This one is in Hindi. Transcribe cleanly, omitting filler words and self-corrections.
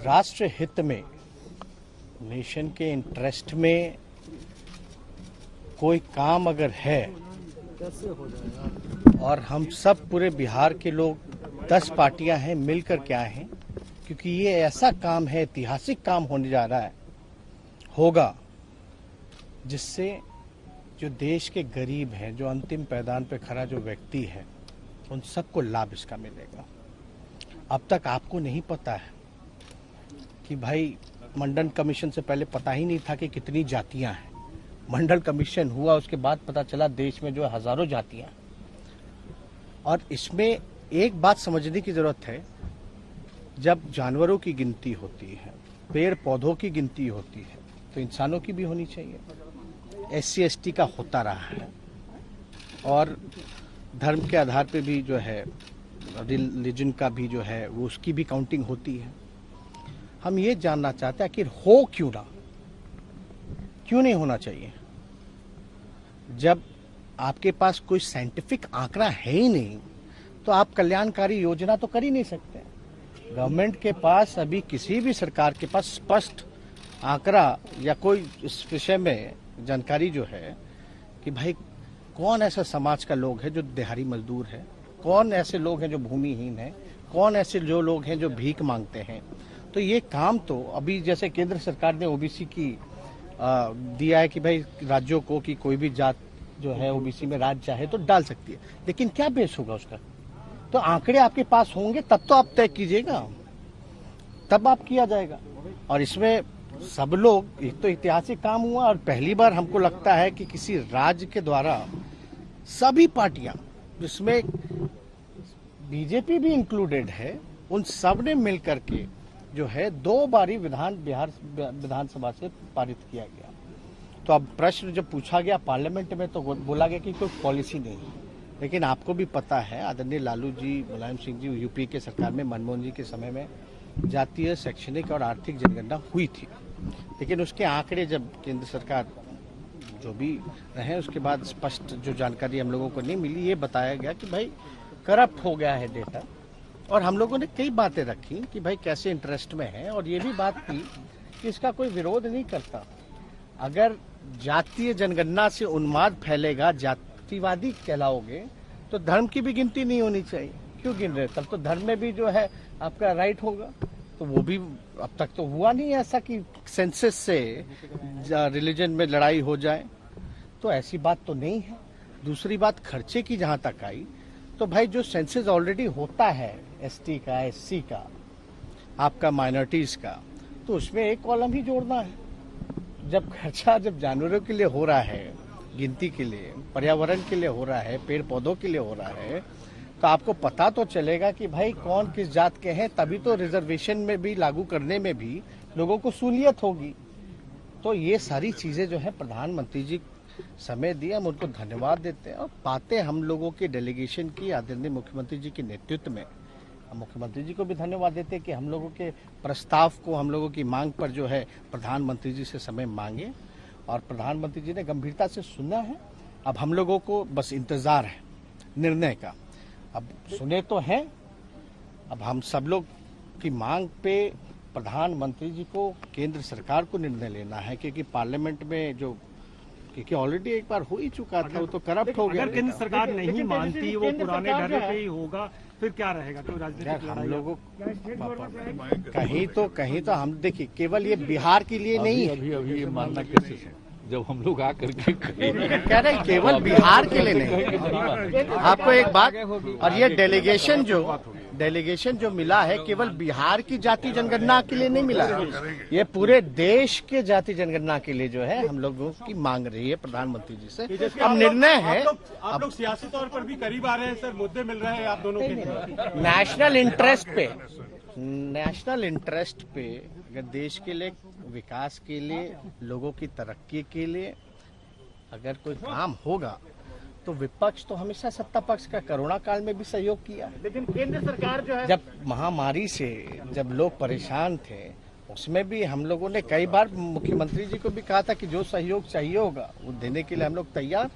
राष्ट्र हित में, नेशन के इंटरेस्ट में कोई काम अगर है कैसे हो जाएगा। और हम सब पूरे बिहार के लोग 10 पार्टियां हैं, मिलकर के आए हैं, क्योंकि ये ऐसा काम है, ऐतिहासिक काम होने जा रहा है, होगा, जिससे जो देश के गरीब हैं, जो अंतिम पैदान पे खड़ा जो व्यक्ति है, उन सबको लाभ इसका मिलेगा। अब तक आपको नहीं पता है कि भाई मंडल कमीशन से पहले पता ही नहीं था कि कितनी जातियां हैं। मंडल कमीशन हुआ, उसके बाद पता चला देश में जो है हजारों जातियां। और इसमें एक बात समझने की जरूरत है, जब जानवरों की गिनती होती है, पेड़ पौधों की गिनती होती है, तो इंसानों की भी होनी चाहिए। SC ST का होता रहा है, और धर्म के आधार पे भी जो है, रिलीजन का भी जो है, वो उसकी भी काउंटिंग होती है। हम ये जानना चाहते हैं कि हो क्यों ना, क्यों नहीं होना चाहिए। जब आपके पास कोई साइंटिफिक आंकड़ा है ही नहीं, तो आप कल्याणकारी योजना तो कर ही नहीं सकते। गवर्नमेंट के पास अभी, किसी भी सरकार के पास स्पष्ट आंकड़ा या कोई इस विषय में जानकारी जो है कि भाई कौन ऐसा समाज का लोग है जो दिहाड़ी मजदूर है, कौन ऐसे लोग हैं जो भूमिहीन हैं, कौन ऐसे जो लोग हैं जो भीख मांगते हैं। तो ये काम तो अभी जैसे केंद्र सरकार ने OBC की दिया है कि भाई राज्यों को कि कोई भी जात जो है OBC में राज्य चाहे तो डाल सकती है, लेकिन क्या बेस होगा उसका? तो आंकड़े आपके पास होंगे तब तो आप तय कीजिएगा, तब आप किया जाएगा। और इसमें सब लोग, एक तो ऐतिहासिक काम हुआ, और पहली बार हमको लगता है कि किसी राज्य के द्वारा सभी पार्टियां, जिसमें BJP भी इंक्लूडेड है, उन सब ने मिलकर के जो है 2 बारी बिहार विधानसभा से पारित किया गया। तो अब प्रश्न जब पूछा गया पार्लियामेंट में, तो बोला गया कि कोई पॉलिसी नहीं है। लेकिन आपको भी पता है, आदरणीय लालू जी, मुलायम सिंह जी, UP के सरकार में, मनमोहन जी के समय में जातीय, शैक्षणिक और आर्थिक जनगणना हुई थी। लेकिन उसके आंकड़े जब केंद्र सरकार जो भी रहे, उसके बाद स्पष्ट जो जानकारी हम लोगों को नहीं मिली, ये बताया गया कि भाई करप्ट हो गया है डेटा। और हम लोगों ने कई बातें रखी कि भाई कैसे इंटरेस्ट में है, और ये भी बात की कि इसका कोई विरोध नहीं करता। अगर जातीय जनगणना से उन्माद फैलेगा, जातिवादी कहलाओगे, तो धर्म की भी गिनती नहीं होनी चाहिए। क्यों गिन रहे? तब तो धर्म में भी जो है आपका राइट होगा। तो वो भी अब तक तो हुआ नहीं ऐसा कि सेंसस से रिलीजन में लड़ाई हो जाए, तो ऐसी बात तो नहीं है। दूसरी बात, खर्चे की जहां तक आई, तो भाई जो सेंसस ऑलरेडी होता है ST का, SC का, आपका माइनॉरिटीज का, तो उसमें एक कॉलम ही जोड़ना है। जब खर्चा जब जानवरों के लिए हो रहा है, गिनती के लिए, पर्यावरण के लिए हो रहा है, पेड़ पौधों के लिए हो रहा है, तो आपको पता तो चलेगा कि भाई कौन किस जात के हैं, तभी तो रिजर्वेशन में भी लागू करने में भी लोगों को सहूलियत होगी। तो ये सारी चीजें जो है प्रधानमंत्री जी समय दिया, हम उनको धन्यवाद देते हैं। और बातें हम लोगों के डेलीगेशन की आदरणीय मुख्यमंत्री जी के नेतृत्व में, हम मुख्यमंत्री जी को भी धन्यवाद देते हैं कि हम लोगों के प्रस्ताव को, हम लोगों की मांग पर जो है प्रधानमंत्री जी से समय मांगे, और प्रधानमंत्री जी ने गंभीरता से सुना है। अब हम लोगों को बस इंतजार है निर्णय का। अब सुने तो हैं, अब हम सब लोग की मांग पे प्रधानमंत्री जी को, केंद्र सरकार को निर्णय लेना है, क्योंकि पार्लियामेंट में जो, क्योंकि ऑलरेडी एक बार हो ही चुका था, वो तो करप्ट हो गया। अगर केंद्र सरकार नहीं मानती, वो पुराने ढर्रे पे ही होगा, फिर क्या रहेगा? कोई राजनीतिक हम लोगों कहीं तो हम देखिए, केवल ये बिहार के लिए नहीं है। अभी ये मानना कैसे है? जब हम लोग आकर के कह रहे केवल बिहार के लिए नहीं। आपको एक बात, और ये डेलीगेशन जो मिला है, केवल बिहार की जाति जनगणना के लिए नहीं मिला है, ये पूरे देश के जाति जनगणना के लिए जो है हम लोगों की मांग रही है प्रधानमंत्री जी से। अब निर्णय है, आप लोग सियासी तौर पर भी करीब आ रहे हैं सर, मुद्दे मिल रहे हैं आप दोनों के। नेशनल इंटरेस्ट पे, अगर देश के लिए, विकास के लिए, लोगों की तरक्की के लिए अगर कोई काम होगा, तो विपक्ष तो हमेशा सत्ता पक्ष का कोरोना काल में भी सहयोग किया। लेकिन केंद्र सरकार जो है, जब महामारी से जब लोग परेशान थे, उसमें भी हम लोगों ने कई बार मुख्यमंत्री जी को भी कहा था कि जो सहयोग चाहिए होगा वो देने के लिए हम लोग तैयार।